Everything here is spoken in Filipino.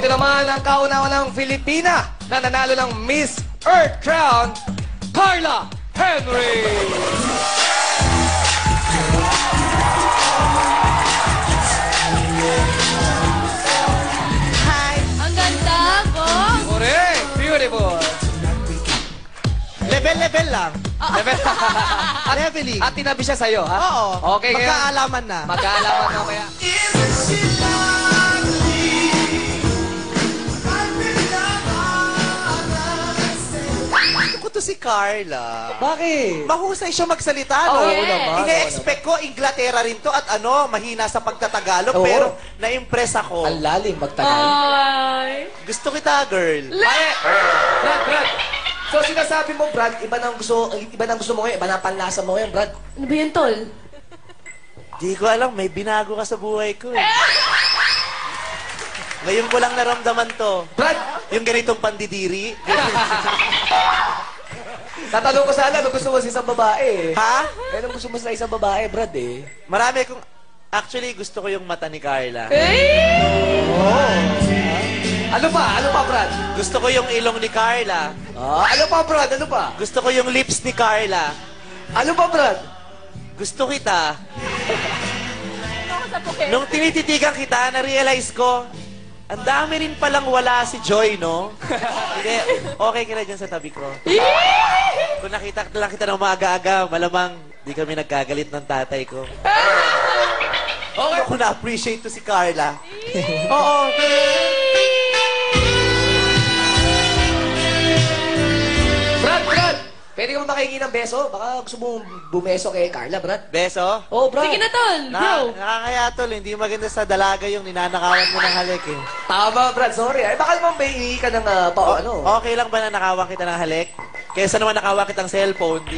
Ito naman ang kauna-unang Filipina na nanalo ng Miss Earth Crown, Carla Henry. Hi! Ang ganda ko. Correct. Beautiful. Level lang. Level. Leveling. At tinabi siya sa'yo, ha? Oo. Okay, ngayon. Magkaalaman na. Magkaalaman mo kaya. Ako to si Carla. Bakit? Mahusay siya magsalita, no? Oo yes. naman. Ine-expect ko, Inglaterra rin to at mahina sa pagtatagalog, Oo. pero na-impress ako. Ang lalim magtagal. Ay. Gusto kita, girl. Brad. So sinasabi mo, Brad, iba nang gusto mo ngayon, iba nang panlasa mo ngayon, Brad. Ano ba yun, tol? Di ko alam, may binago ka sa buhay ko. Ngayon ko lang naramdaman to. Brad, Yung ganitong pandidiri. tatanong ko sana, ano gusto mo sa isang babae? Ha? Ano gusto mo sa isang babae, Brad, eh? Marami kong... Actually, gusto ko yung mata ni Carla. Ano pa? Ano pa, Brad? Gusto ko yung ilong ni Carla. Ano pa, Brad? Ano pa? Gusto ko yung lips ni Carla. Ano pa, Brad? Gusto kita. Ako sa puke. Nung tinititigan kita, na-realize ko, ang dami rin palang wala si Joy, no? Hindi, okay ka na dyan sa tabi ko. Kung nakita lang kita ng maaga-aga, malamang di kami nagkagalit ng tatay ko. Okay. Ako na-appreciate to si Carla. Oo. Brad! Pwede ka makihingi ng beso? Baka gusto mo bumeso kay Carla, Brad. Beso? Oh, Brad. Sige na, tol. Bro. Nakakaya tol, hindi maganda sa dalaga yung ninanakawan mo ng halik eh. Tama, Brad. Sorry. Ay, baka naman may ka ng ano. Okay lang ba na nakawan kita ng halik? Kaysa naman nakawan kitang cellphone. Di.